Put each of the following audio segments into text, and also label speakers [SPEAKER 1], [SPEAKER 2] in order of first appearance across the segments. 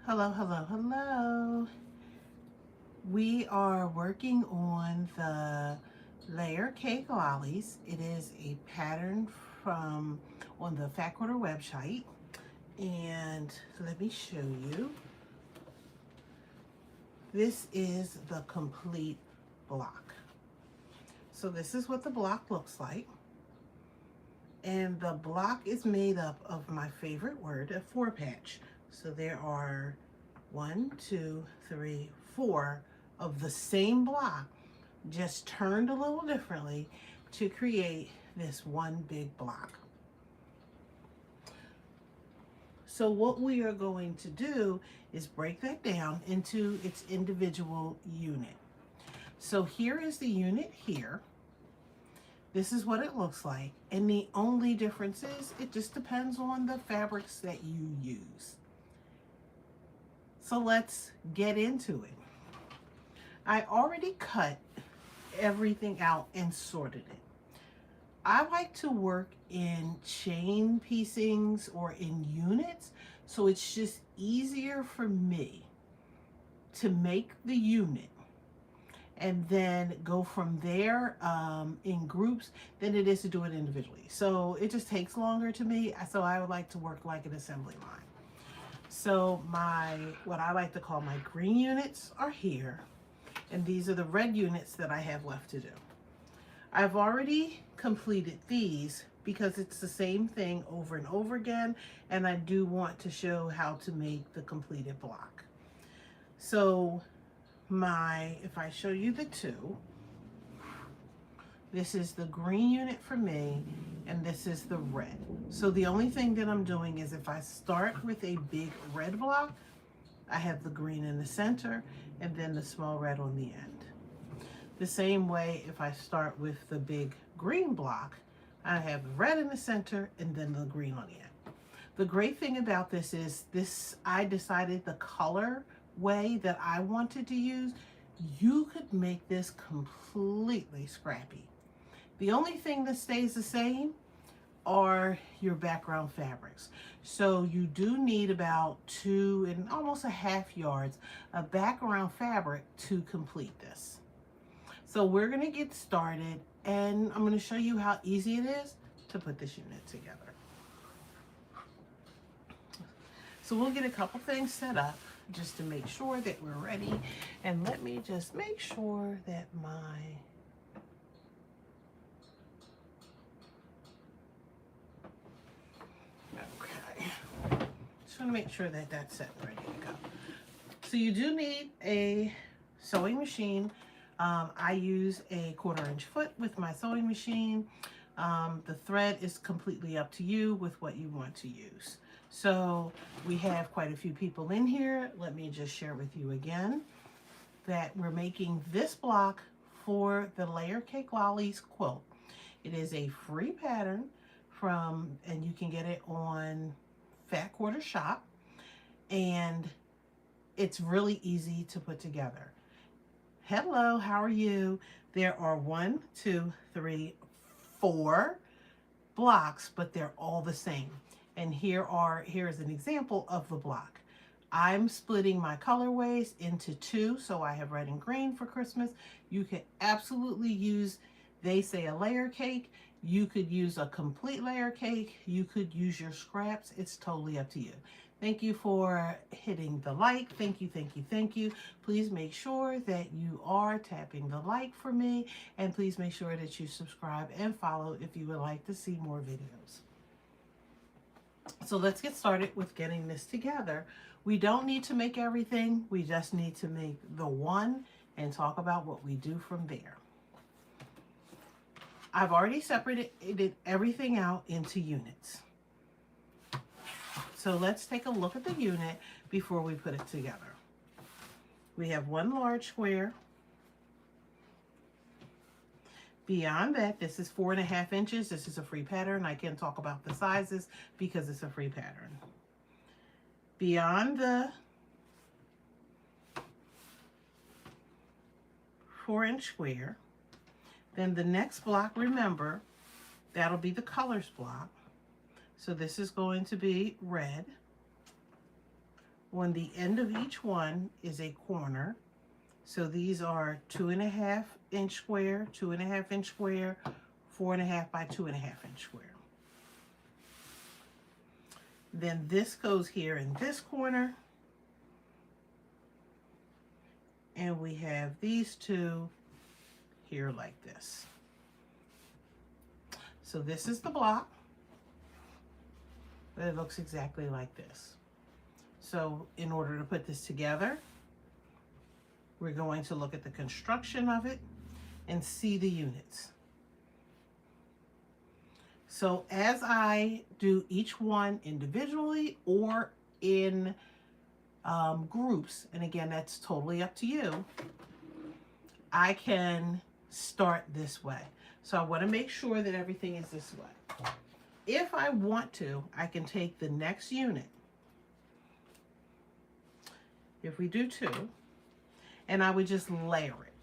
[SPEAKER 1] Hello, hello, hello. We are working on the layer cake lollies. It is a pattern from on the Fat Quarter website. And let me show you. This is the complete block. So this is what the block looks like. And the block is made up of my favorite word, a 4-patch. So there are 1, 2, 3, 4 of the same block, just turned a little differently to create this one big block. So what we are going to do is break that down into its individual unit. So here is the unit here. This is what it looks like. And the only difference is it just depends on the fabrics that you use. So let's get into it. I already cut everything out and sorted it. I like to work in chain piecings or in units, so it's just easier for me to make the unit and then go from there in groups than it is to do it individually. So it just takes longer to me, so I would like to work like an assembly line. So what I like to call my green units are here, and these are the red units that I have left to do. I've already completed these because it's the same thing over and over again, and I do want to show how to make the completed block. So if I show you the two, this is the green unit for me, and this is the red. So the only thing that I'm doing is if I start with a big red block, I have the green in the center and then the small red on the end. The same way if I start with the big green block, I have the red in the center and then the green on the end. The great thing about this is I decided the color way that I wanted to use. You could make this completely scrappy. The only thing that stays the same are your background fabrics. So you do need about 2 and almost a half yards of background fabric to complete this. So we're going to get started, and I'm going to show you how easy it is to put this unit together. So we'll get a couple things set up just to make sure that we're ready. And let me just make sure that just want to make sure that that's set and ready to go. So you do need a sewing machine. I use a 1/4 inch foot with my sewing machine. The thread is completely up to you with what you want to use. So we have quite a few people in here. Let me just share with you again that we're making this block for the Layer Cake Lollies quilt. It is a free pattern and you can get it on Fat Quarter Shop, and it's really easy to put together. Hello, how are you? There are 1, 2, 3, 4 blocks, but they're all the same. And here's an example of the block. I'm splitting my colorways into 2, so I have red and green for Christmas. You could absolutely use, they say a layer cake. You could use a complete layer cake. You could use your scraps. It's totally up to you. Thank you for hitting the like. Thank you, thank you, thank you. Please make sure that you are tapping the like for me, and please make sure that you subscribe and follow if you would like to see more videos. So let's get started with getting this together. We don't need to make everything. We just need to make the one and talk about what we do from there. I've already separated everything out into units. So let's take a look at the unit before we put it together. We have 1 large square. Beyond that, this is 4.5 inches. This is a free pattern. I can't talk about the sizes because it's a free pattern. Beyond the 4-inch square, then the next block, remember, that'll be the colors block. So this is going to be red. On the end of each one is a corner. So these are 2.5 inch square, 2.5 inch square, 4.5 by 2.5 inch square. Then this goes here in this corner. And we have these two here like this. So this is the block, but it looks exactly like this. So in order to put this together, we're going to look at the construction of it and see the units. So as I do each one individually or in groups, and again, that's totally up to you, I can start this way. So I want to make sure that everything is this way. If I want to, I can take the next unit, if we do 2, and I would just layer it.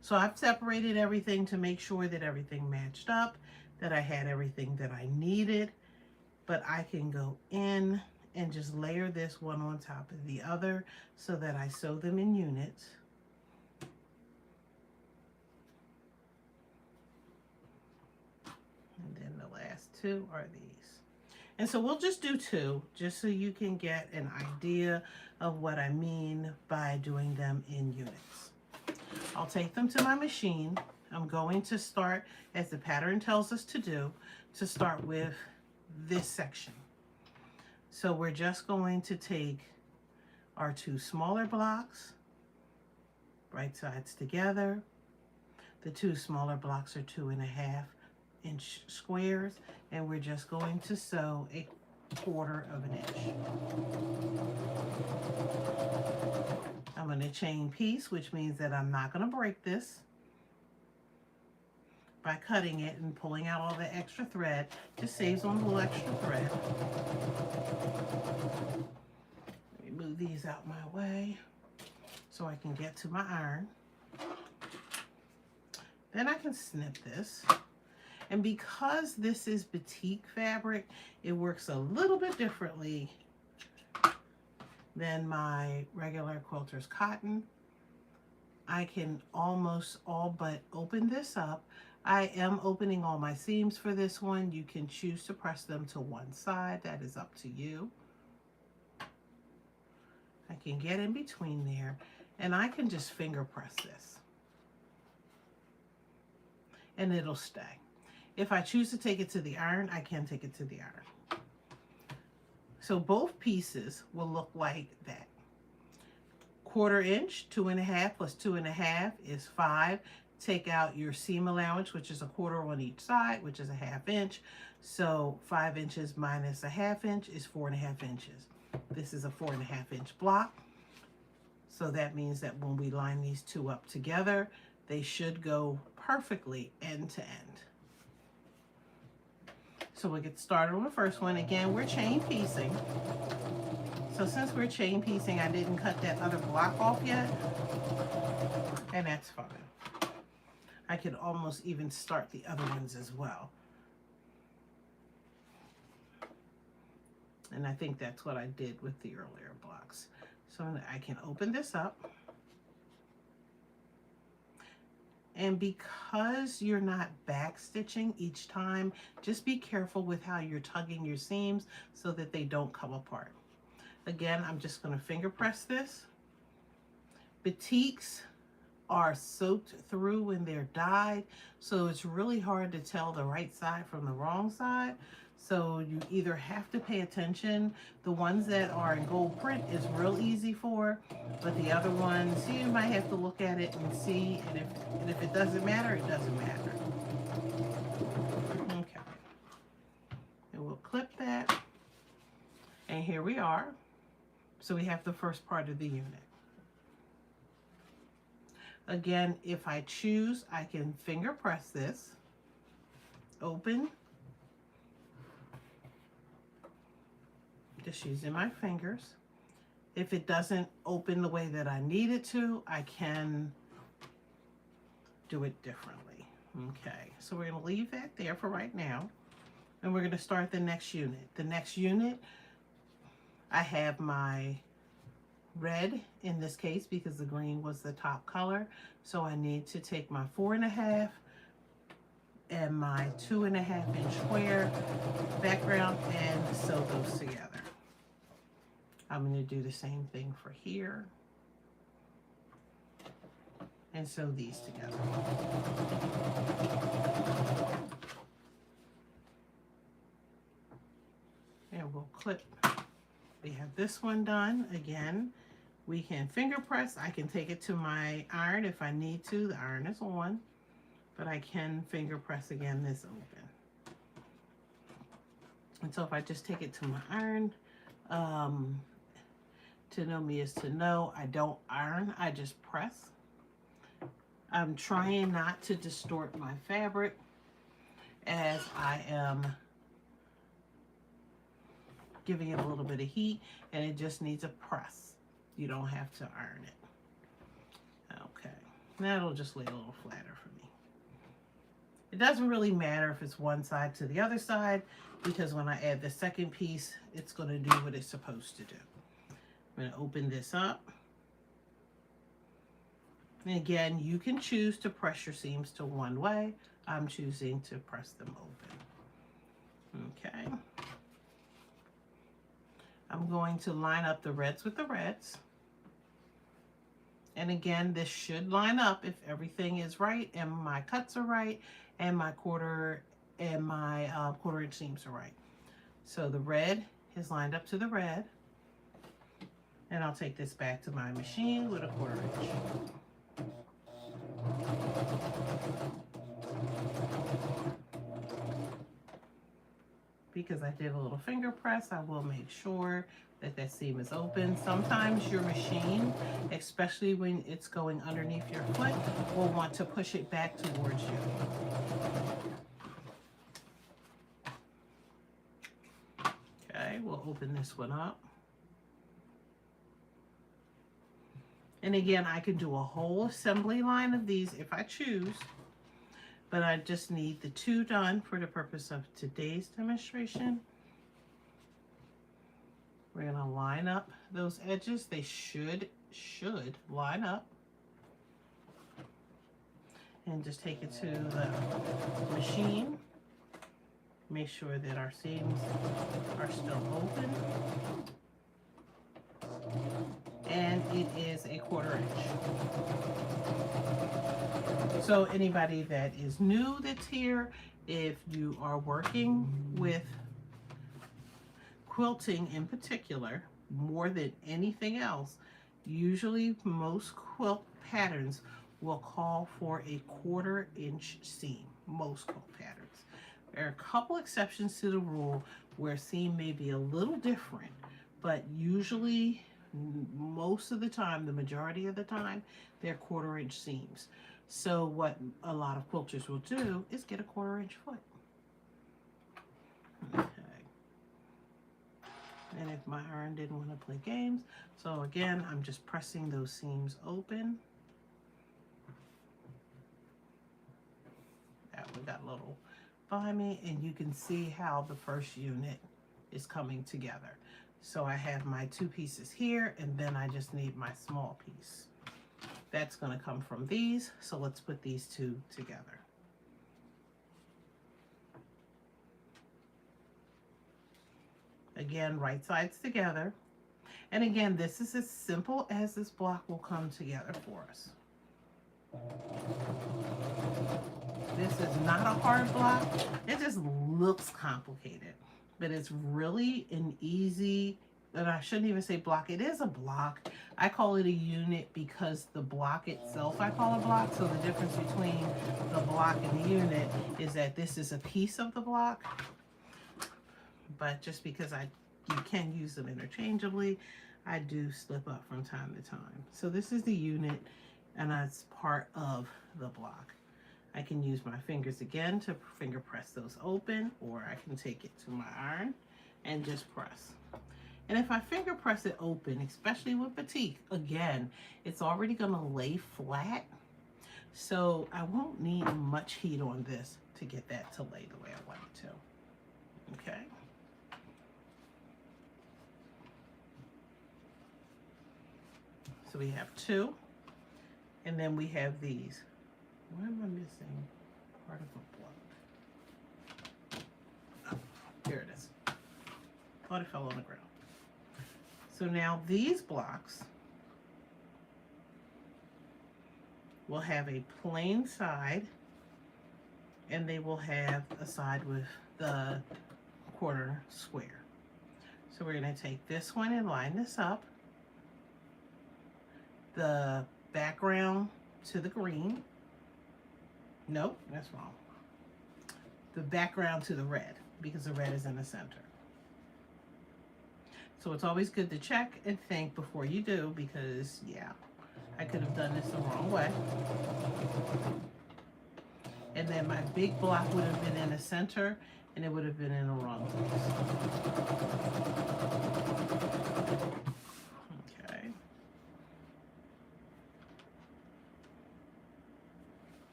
[SPEAKER 1] So I've separated everything to make sure that everything matched up, that I had everything that I needed, but I can go in and just layer this one on top of the other so that I sew them in units. And then the last 2 are these. And so we'll just do 2, just so you can get an idea of what I mean by doing them in units. I'll take them to my machine. I'm going to start, as the pattern tells us to do, to start with this section. So we're just going to take our 2 smaller blocks, right sides together. The 2 smaller blocks are 2.5-inch squares, and we're just going to sew 1/4 of an inch. I'm going to chain piece, which means that I'm not going to break this by cutting it and pulling out all the extra thread. Just saves on a little extra thread. Let me move these out my way so I can get to my iron. Then I can snip this. And because this is batik fabric, it works a little bit differently than my regular quilter's cotton. I can almost all but open this up. I am opening all my seams for this one. You can choose to press them to one side. That is up to you. I can get in between there, and I can just finger press this. And it'll stay. If I choose to take it to the iron, I can take it to the iron. So both pieces will look like that. 1/4 inch, 2.5 plus 2.5 is 5. Take out your seam allowance, which is 1/4 on each side, which is 1/2 inch. So 5 inches minus 1/2 inch is 4.5 inches. This is a 4.5 inch block. So that means that when we line these 2 up together, they should go perfectly end to end. So we'll get started on the first one. Again, we're chain piecing. So since we're chain piecing, I didn't cut that other block off yet, and that's fine. I could almost even start the other ones as well. And I think that's what I did with the earlier blocks. So I can open this up. And because you're not back stitching each time, just be careful with how you're tugging your seams so that they don't come apart. Again, I'm just going to finger press this. Batiks are soaked through when they're dyed, so it's really hard to tell the right side from the wrong side. So you either have to pay attention. The ones that are in gold print is real easy for, but the other ones, you might have to look at it and see, and if it doesn't matter, it doesn't matter. Okay. And we'll clip that. And here we are. So we have the first part of the unit. Again, if I choose, I can finger press this, open, just using my fingers. If it doesn't open the way that I need it to, I can do it differently. Okay, so we're going to leave that there for right now, and we're going to start the next unit. The next unit, I have my red in this case because the green was the top color. So I need to take my 4.5 and my 2.5 inch square background and sew those together. I'm going to do the same thing for here and sew these together. And we'll clip. We have this one done. Again, we can finger press. I can take it to my iron if I need to. The iron is on, but I can finger press again this open. And so if I just take it to my iron, to know me is to know, I don't iron, I just press. I'm trying not to distort my fabric as I am giving it a little bit of heat, and it just needs a press. You don't have to iron it. Okay, that'll just lay a little flatter for me. It doesn't really matter if it's one side to the other side, because when I add the second piece, it's going to do what it's supposed to do. I'm going to open this up. And again, you can choose to press your seams to one way. I'm choosing to press them open. Okay. I'm going to line up the reds with the reds. And again, this should line up if everything is right and my cuts are right and my quarter inch seams are right. So the red is lined up to the red. And I'll take this back to my machine with a 1/4 inch. Because I did a little finger press, I will make sure that that seam is open. Sometimes your machine, especially when it's going underneath your foot, will want to push it back towards you. Okay, we'll open this one up. And again, I can do a whole assembly line of these if I choose, but I just need the 2 done for the purpose of today's demonstration. We're going to line up those edges. They should line up. And just take it to the machine. Make sure that our seams are still open. And it is a 1/4 inch. So anybody that is new that's here, if you are working with quilting in particular, more than anything else, usually most quilt patterns will call for a 1/4 inch seam, most quilt patterns. There are a couple exceptions to the rule where seam may be a little different, but usually most of the time, the majority of the time, they're 1/4 inch seams. So what a lot of quilters will do is get a 1/4 inch foot. Okay. And if my iron didn't want to play games, so again, I'm just pressing those seams open. That one got a little by me, and you can see how the first unit is coming together. So I have my 2 pieces here, and then I just need my small piece. That's going to come from these, so let's put these 2 together. Again, right sides together. And again, this is as simple as this block will come together for us. This is not a hard block. It just looks complicated, but it's really an easy, and I shouldn't even say block. It is a block. I call it a unit because the block itself I call a block. So the difference between the block and the unit is that this is a piece of the block. But just because you can use them interchangeably, I do slip up from time to time. So this is the unit, and that's part of the block. I can use my fingers again to finger press those open, or I can take it to my iron and just press. And if I finger press it open, especially with batik, again, it's already going to lay flat. So I won't need much heat on this to get that to lay the way I want it to. Okay. So we have 2, and then we have these. Why am I missing part of a block? Oh, here it is. Thought it fell on the ground. So now these blocks will have a plain side, and they will have a side with the quarter square. So we're going to take this one and line this up. The background to the green. Nope, that's wrong. The background to the red, because the red is in the center. So it's always good to check and think before you do, because yeah, I could have done this the wrong way. And then my big block would have been in the center, and it would have been in the wrong place. Okay.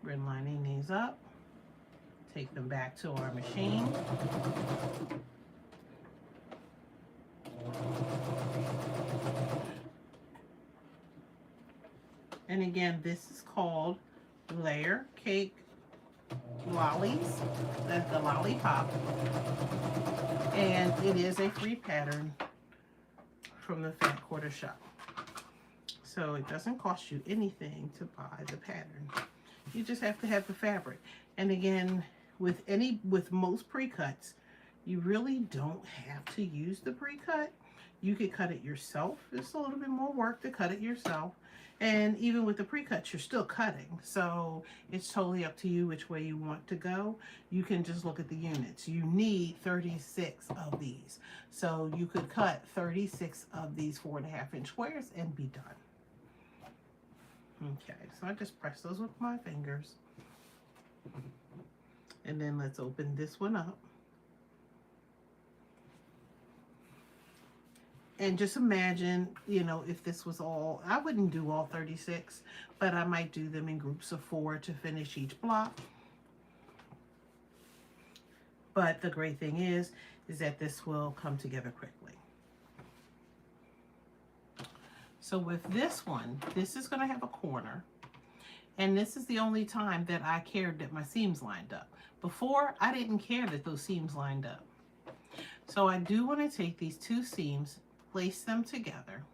[SPEAKER 1] We're lining these up. Take them back to our machine. And again, this is called Layer Cake Lollies. That's the lollipop. And it is a free pattern from the Fat Quarter Shop. So it doesn't cost you anything to buy the pattern. You just have to have the fabric. And again, with most pre-cuts, you really don't have to use the pre-cut. You could cut it yourself. It's a little bit more work to cut it yourself. And even with the pre-cuts, you're still cutting. So it's totally up to you which way you want to go. You can just look at the units. You need 36 of these. So you could cut 36 of these 4.5-inch squares and be done. Okay, so I just press those with my fingers. And then let's open this one up. And just imagine, you know, if this was all, I wouldn't do all 36, but I might do them in groups of 4 to finish each block. But the great thing is that this will come together quickly. So with this one, this is going to have a corner. And this is the only time that I cared that my seams lined up. Before, I didn't care that those seams lined up. So I do want to take these 2 seams, place them together.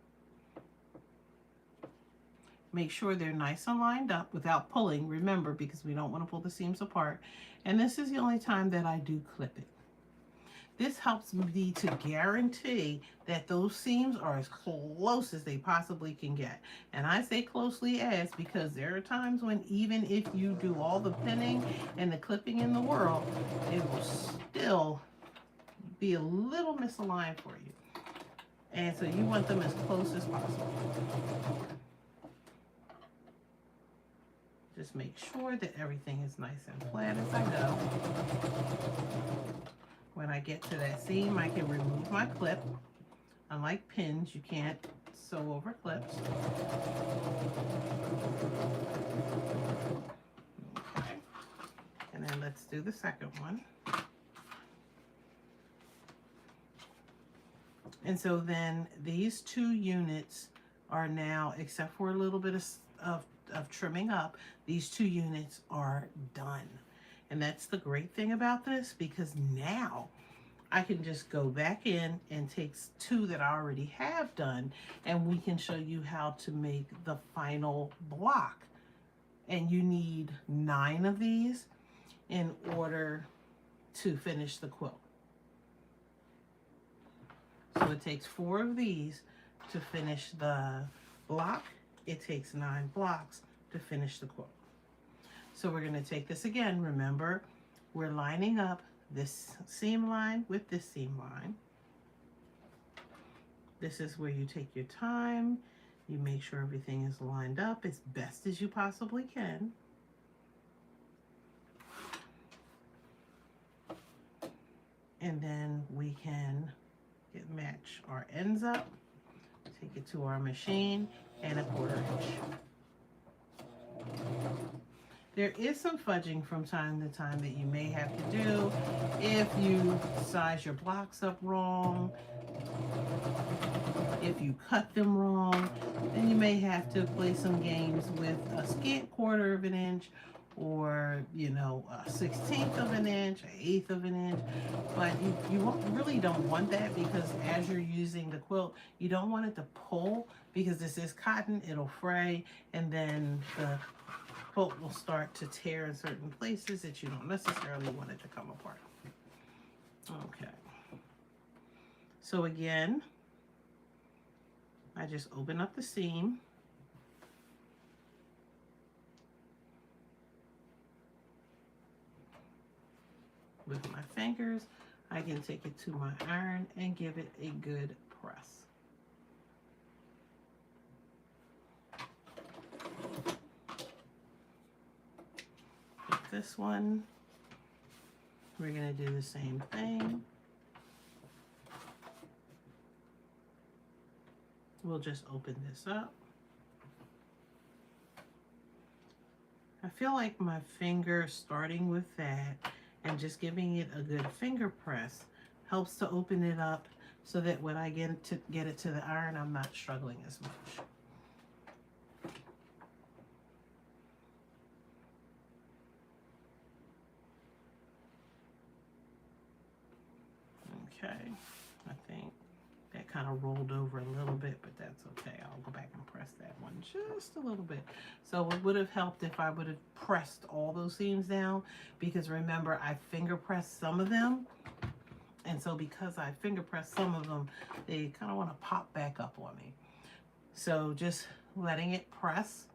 [SPEAKER 1] Make sure they're nice and lined up without pulling, remember, because we don't want to pull the seams apart. And this is the only time that I do clip it. This helps me to guarantee that those seams are as close as they possibly can get. And I say closely as because there are times when even if you do all the pinning and the clipping in the world, it will still be a little misaligned for you. And so you want them as close as possible. Just make sure that everything is nice and flat as I go. When I get to that seam, I can remove my clip. Unlike pins, you can't sew over clips. Okay. And then let's do the second one. And so then these 2 units are now, except for a little bit of trimming up, these 2 units are done. And that's the great thing about this, because now I can just go back in and take 2 that I already have done, and we can show you how to make the final block. And you need 9 of these in order to finish the quilt. So it takes 4 of these to finish the block. It takes 9 blocks to finish the quilt. So we're going to take this again. Remember, we're lining up this seam line with this seam line. This is where you take your time. You make sure everything is lined up as best as you possibly can. And then we can match our ends up, take it to our machine, and a 1/4 inch. There is some fudging from time to time that you may have to do if you size your blocks up wrong. If you cut them wrong, then you may have to play some games with a scant quarter of an inch, or you know, a 1/16 of an inch, an eighth of an inch. But you really don't want that, because as you're using the quilt, you don't want it to pull, because this is cotton, it'll fray, and then the quilt will start to tear in certain places that you don't necessarily want it to come apart. Okay. So again, I just open up the seam. With my fingers, I can take it to my iron and give it a good press. With this one, we're going to do the same thing. We'll just open this up. I feel like my finger, starting with that and just giving it a good finger press, helps to open it up, so that when I get it to the iron, I'm not struggling as much. Okay, I think that kind of rolled over a little bit, but that's okay. I'll go back and press that one just a little bit. So it would have helped if I would have pressed all those seams down, because remember, I finger pressed some of them. And so because I finger pressed some of them, they kind of want to pop back up on me. So just letting it press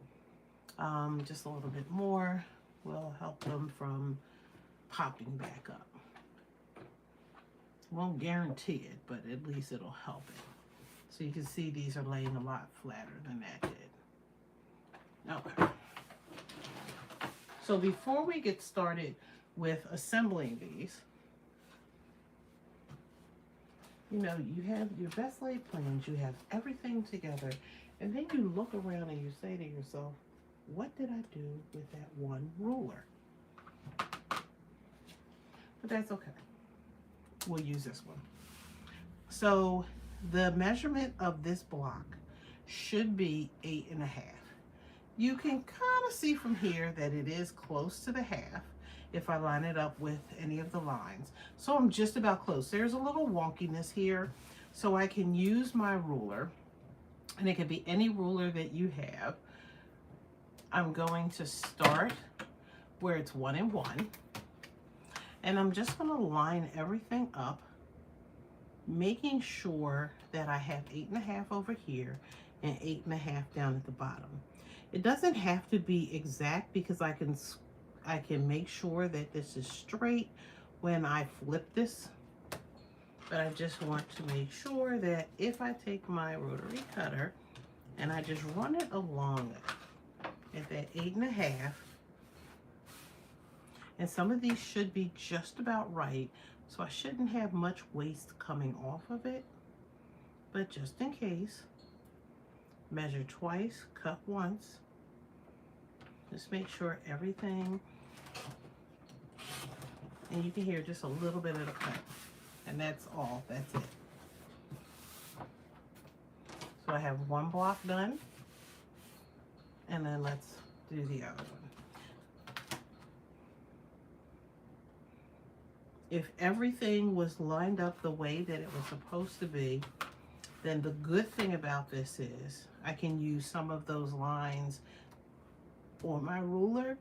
[SPEAKER 1] just a little bit more will help them from popping back up. Won't guarantee it, but at least it'll help it. So you can see these are laying a lot flatter than that did. Okay. So before we get started with assembling these, you know, you have your best laid plans, you have everything together, and then you look around and you say to yourself, what did I do with that one ruler? But that's okay. We'll use this one. So the measurement of this block should be 8.5. You can kind of see from here that it is close to the half if I line it up with any of the lines. So I'm just about close. There's a little wonkiness here, so I can use my ruler, and it could be any ruler that you have. I'm going to start where it's 1 and 1. And I'm just going to line everything up, making sure that I have 8.5 over here and 8.5 down at the bottom. It doesn't have to be exact, because I can make sure that this is straight when I flip this. But I just want to make sure that if I take my rotary cutter and I just run it along at that 8.5, and some of these should be just about right, so I shouldn't have much waste coming off of it. But just in case, measure twice, cut once. Just make sure everything, and you can hear just a little bit of the cut, and that's all, that's it. So I have one block done, and then let's do the other one. If everything was lined up the way that it was supposed to be, then the good thing about this is I can use some of those lines on my ruler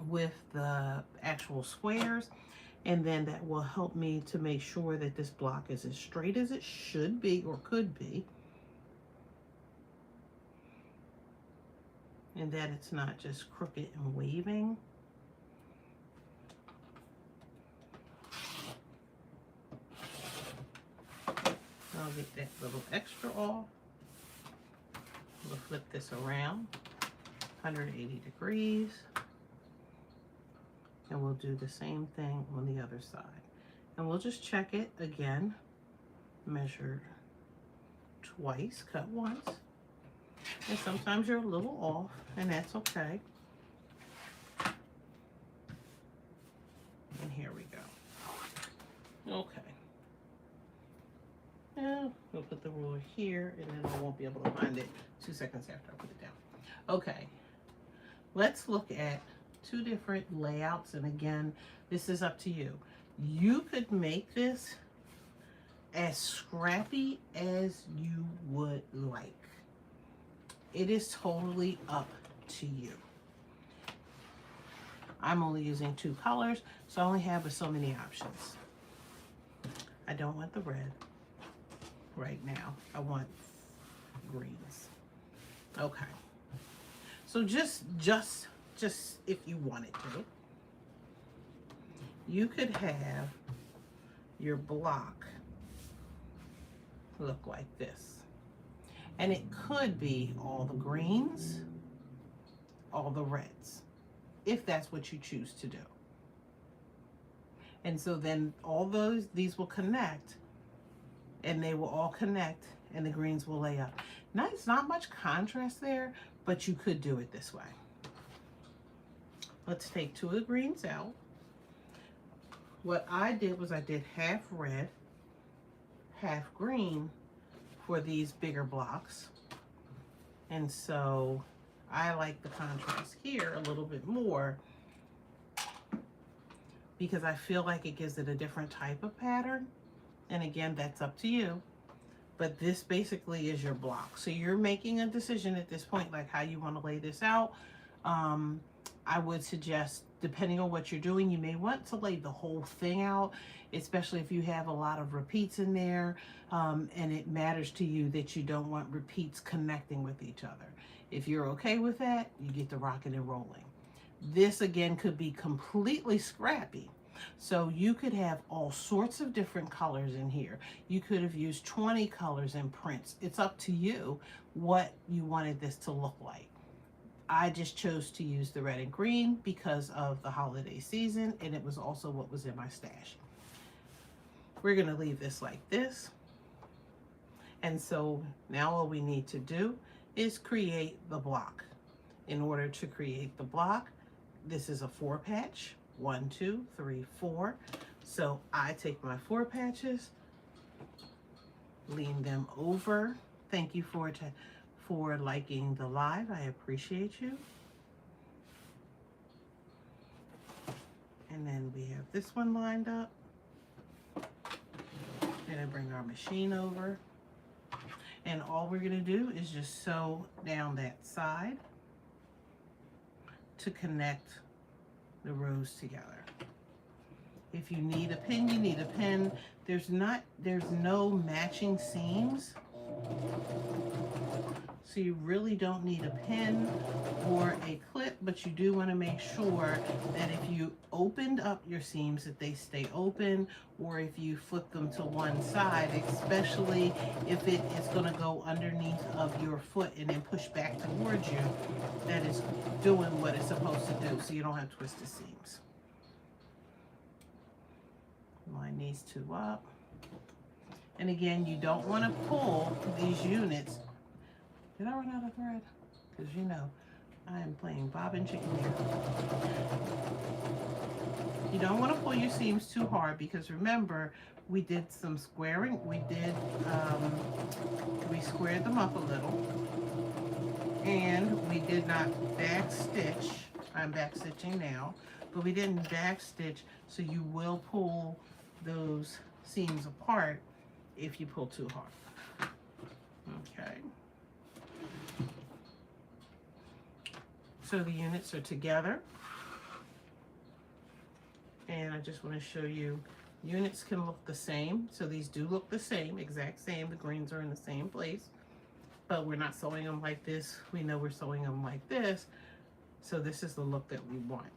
[SPEAKER 1] with the actual squares, and then that will help me to make sure that this block is as straight as it should be or could be, and that it's not just crooked and waving. I'll get that little extra off. We'll flip this around 180 degrees, and we'll do the same thing on the other side. And we'll just check it again. Measure twice, cut once. And sometimes you're a little off, and that's okay. And here we go. Okay. Now we'll put the ruler here. here, and then I won't be able to find it 2 seconds after I put it down. Okay, let's look at two different layouts, and again, this is up to you. You could make this as scrappy as you would like. It is totally up to you. I'm only using 2 colors, so I only have so many options. I don't want the red right now. I want greens. Okay. So just if you wanted to, you could have your block look like this. And it could be all the greens, all the reds, if that's what you choose to do. And so then all these will connect, and they will all connect, and the greens will lay up. Now, it's not much contrast there, but you could do it this way. Let's take 2 of the greens out. What I did was I did half red, half green for these bigger blocks. And so I like the contrast here a little bit more because I feel like it gives it a different type of pattern. And again, that's up to you. But this basically is your block. So you're making a decision at this point, like how you want to lay this out. I would suggest, depending on what you're doing, you may want to lay the whole thing out, especially if you have a lot of repeats in there, and it matters to you that you don't want repeats connecting with each other. If you're okay with that, you get to rocking and rolling. This again could be completely scrappy. So you could have all sorts of different colors in here. You could have used 20 colors in prints. It's up to you what you wanted this to look like. I just chose to use the red and green because of the holiday season, and it was also what was in my stash. We're gonna leave this like this. And so now all we need to do is create the block. In order to create the block, this is a 4 patch. 1, 2, 3, 4. So I take my 4 patches, lean them over. Thank you for liking the live. I appreciate you. And then we have this one lined up. Then I bring our machine over. And all we're gonna do is just sew down that side to connect the rows together. If you need a pin, you need a pin. There's no matching seams, so you really don't need a pin or a clip, but you do want to make sure that if you opened up your seams that they stay open, or if you flip them to one side, especially if it is going to go underneath of your foot and then push back towards you, that is doing what it's supposed to do, so you don't have twisted seams. Line these 2 up. And again, you don't want to pull these units. Did I run out of thread? Because you know, I am playing bob and chicken here. You don't want to pull your seams too hard because remember, we did some squaring. We squared them up a little. And we did not back stitch. I'm back stitching now. But we didn't back stitch, so you will pull those seams apart if you pull too hard. Okay. So the units are together. And I just want to show you, units can look the same. So these do look the same, exact same. The greens are in the same place. But we're not sewing them like this. We know we're sewing them like this. So this is the look that we want.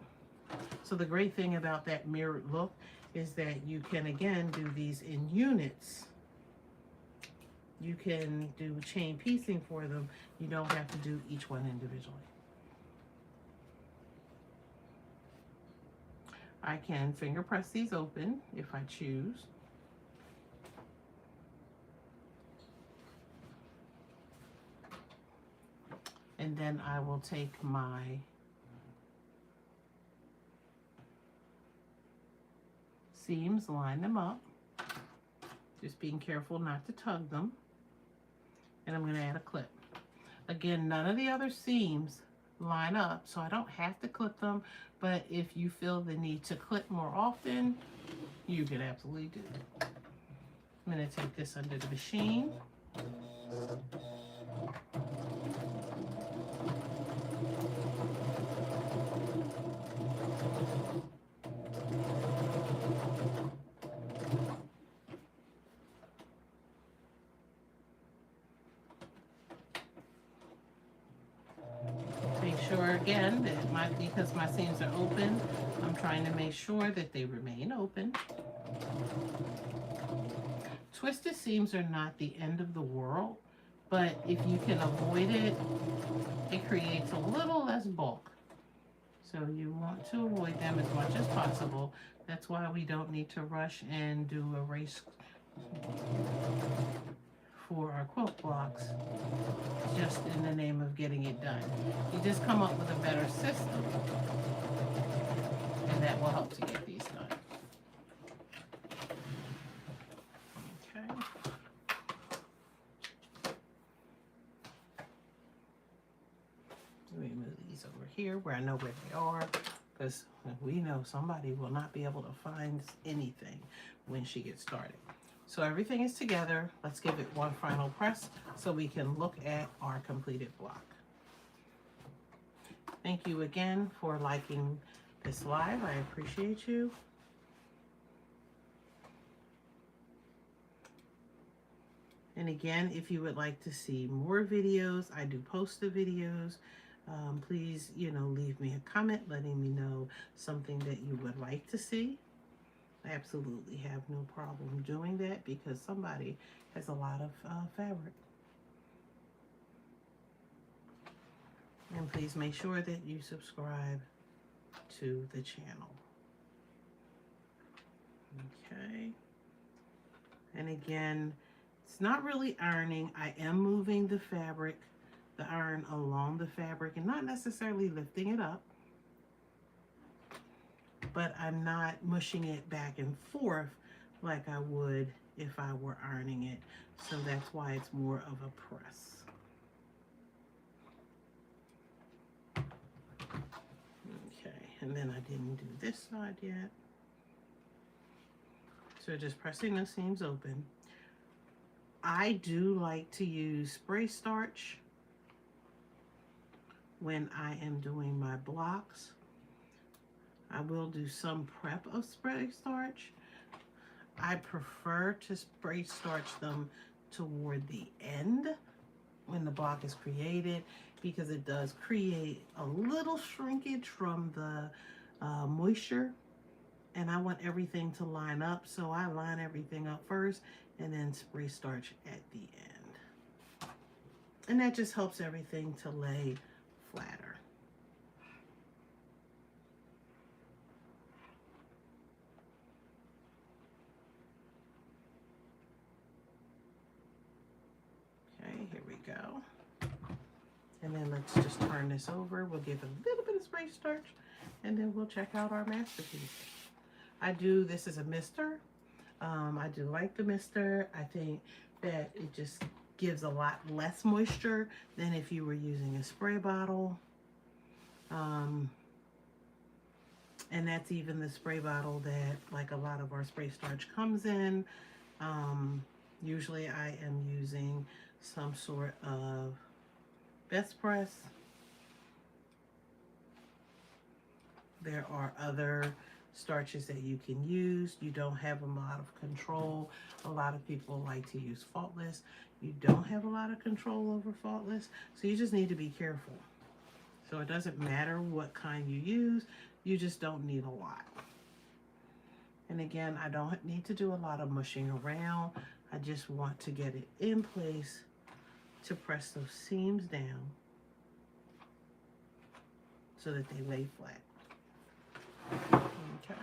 [SPEAKER 1] So the great thing about that mirrored look is that you can, again, do these in units. You can do chain piecing for them. You don't have to do each one individually. I can finger press these open if I choose. And then I will take my seams, line them up, just being careful not to tug them. and I'm going to add a clip. Again, none of the other seams line up, so I don't have to clip them, but if you feel the need to clip more often, you can absolutely do it. I'm going to take this under the machine. Make sure again that because my seams are open, I'm trying to make sure that they remain open. Twisted seams are not the end of the world, but if you can avoid it, it creates a little less bulk. So you want to avoid them as much as possible. That's why we don't need to rush and do a race for our quilt blocks just in the name of getting it done. You just come up with a better system, and that will help to get these done. Okay. Let me move these over here where I know where they are, because we know somebody will not be able to find anything when she gets started. So everything is together. Let's give it one final press so we can look at our completed block. Thank you again for liking this live. I appreciate you. And again, if you would like to see more videos, I do post the videos. Please, leave me a comment letting me know something that you would like to see. I absolutely have no problem doing that because somebody has a lot of fabric. And please make sure that you subscribe to the channel. Okay. And again, it's not really ironing. I am moving the fabric, the iron along the fabric, and not necessarily lifting it up. But I'm not mushing it back and forth like I would if I were ironing it. So that's why it's more of a press. Okay, and then I didn't do this side yet. So just pressing the seams open. I do like to use spray starch when I am doing my blocks. I will do some prep of spray starch. I prefer to spray starch them toward the end when the block is created because it does create a little shrinkage from the moisture, and I want everything to line up, so I line everything up first and then spray starch at the end. And that just helps everything to lay flatter. Here we go. And then let's just turn this over. We'll give it a little bit of spray starch and then we'll check out our masterpiece. This is a mister. I do like the mister. I think that it just gives a lot less moisture than if you were using a spray bottle. And that's even the spray bottle that like a lot of our spray starch comes in. Usually I am using some sort of best press. There are other starches that you can use. You don't have a lot of control. A lot of people like to use Faultless. You don't have a lot of control over Faultless, so you just need to be careful. So it doesn't matter what kind you use, you just don't need a lot. And again, I don't need to do a lot of mushing around. I just want to get it in place to press those seams down so that they lay flat. Okay.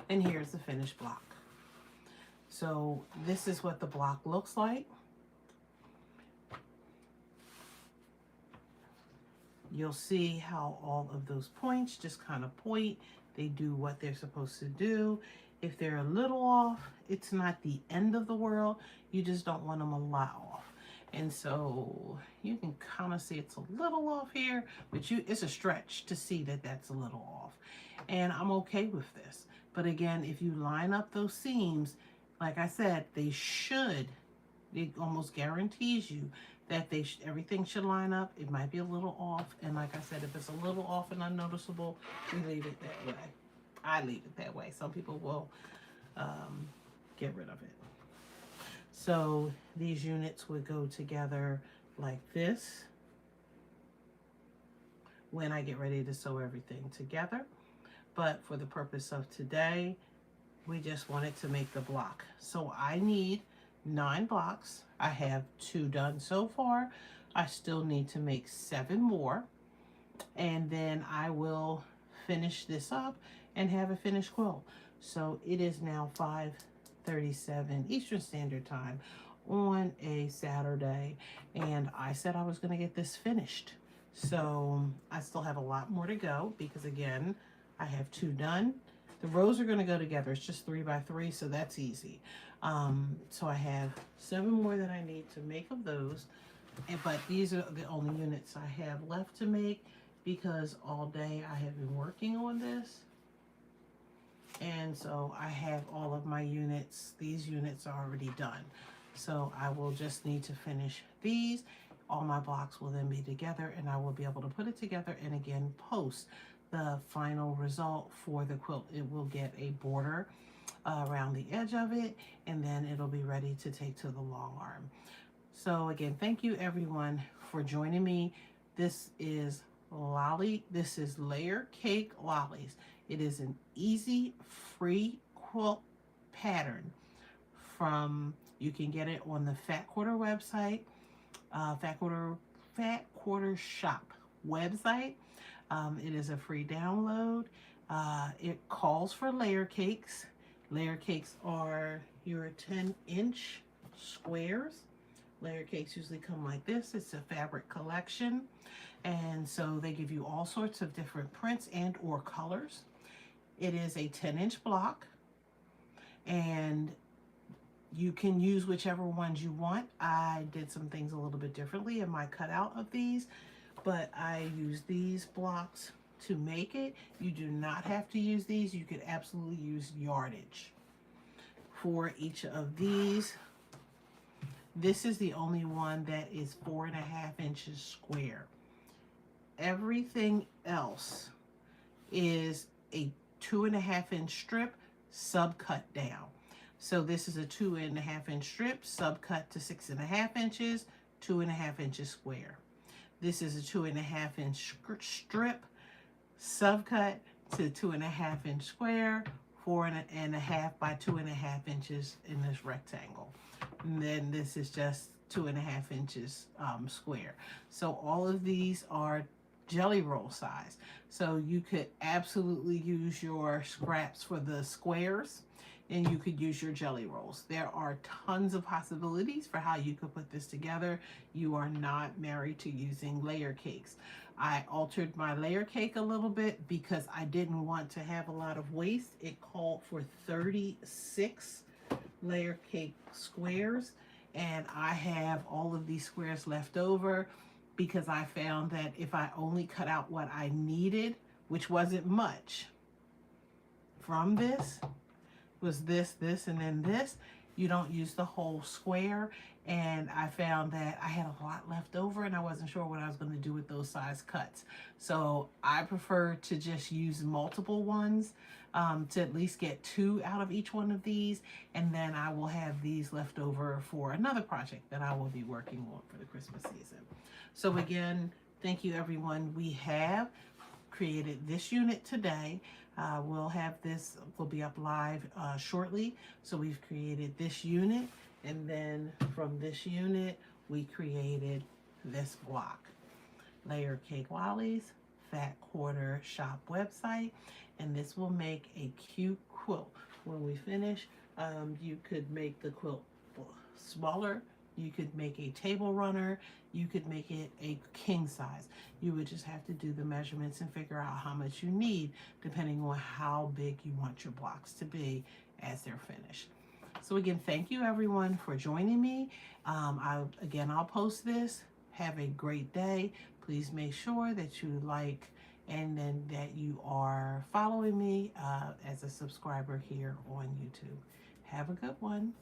[SPEAKER 1] And here's the finished block. So this is what the block looks like. You'll see how all of those points just kind of point They do what they're supposed to do. If they're a little off, it's not the end of the world. You just don't want them a lot off. And so you can kind of see it's a little off here, but it's a stretch to see that that's a little off. And I'm okay with this. But again, if you line up those seams, like I said, it almost guarantees you that everything should line up. It might be a little off. And like I said, if it's a little off and unnoticeable, we leave it that way. I leave it that way. Some people will get rid of it. So these units would go together like this when I get ready to sew everything together. But for the purpose of today, we just wanted to make the block. So I need 9 blocks. I have 2 done so far. I still need to make 7 more. And then I will finish this up and have a finished quilt. So it is now 5:37 Eastern Standard Time on a Saturday, and I said I was going to get this finished. So I still have a lot more to go because again, I have 2 done. The rows are going to go together. It's just 3 by 3, so that's easy. So I have 7 more that I need to make of those, but these are the only units I have left to make because all day I have been working on this. And so I have all of my units. These units are already done. So I will just need to finish these. All my blocks will then be together and I will be able to put it together and again post the final result for the quilt. It will get a border around the edge of it, and then it'll be ready to take to the long arm. So again, thank you everyone for joining me. This is Layer Cake Lollies. It is an easy, free quilt pattern you can get it on the Fat Quarter website, Fat Quarter Shop website. It is a free download. It calls for layer cakes. Layer cakes are your 10-inch squares. Layer cakes usually come like this. It's a fabric collection. And so they give you all sorts of different prints and or colors. It is a 10-inch block. And you can use whichever ones you want. I did some things a little bit differently in my cutout of these, but I use these blocks to make it. You do not have to use these. You could absolutely use yardage for each of these. This is the only one that is 4.5 inches square. Everything else is a 2.5-inch strip subcut down. So this is a 2.5-inch strip subcut to 6.5 inches, 2.5 inches square. This is a 2.5-inch strip subcut to 2.5-inch square, 4.5 by 2.5 inches in this rectangle. And then this is just 2.5 inches square. So all of these are jelly roll size. So you could absolutely use your scraps for the squares and you could use your jelly rolls. There are tons of possibilities for how you could put this together. You are not married to using layer cakes. I altered my layer cake a little bit because I didn't want to have a lot of waste. It called for 36 layer cake squares, and I have all of these squares left over because I found that if I only cut out what I needed, which wasn't much from this, was this, and then this, you don't use the whole square. And I found that I had a lot left over and I wasn't sure what I was going to do with those size cuts. So I prefer to just use multiple ones to at least get 2 out of each one of these. And then I will have these left over for another project that I will be working on for the Christmas season. So again, thank you everyone. We have created this unit today. We'll be up live shortly. So we've created this unit, and then from this unit, we created this block. Layer Cake Lollies, Fat Quarter Shop website, and this will make a cute quilt. When we finish, you could make the quilt smaller You could make a table runner. You could make it a king size. You would just have to do the measurements and figure out how much you need depending on how big you want your blocks to be as they're finished. So again, thank you everyone for joining me. I'll post this. Have a great day. Please make sure that you like and then that you are following me as a subscriber here on YouTube. Have a good one.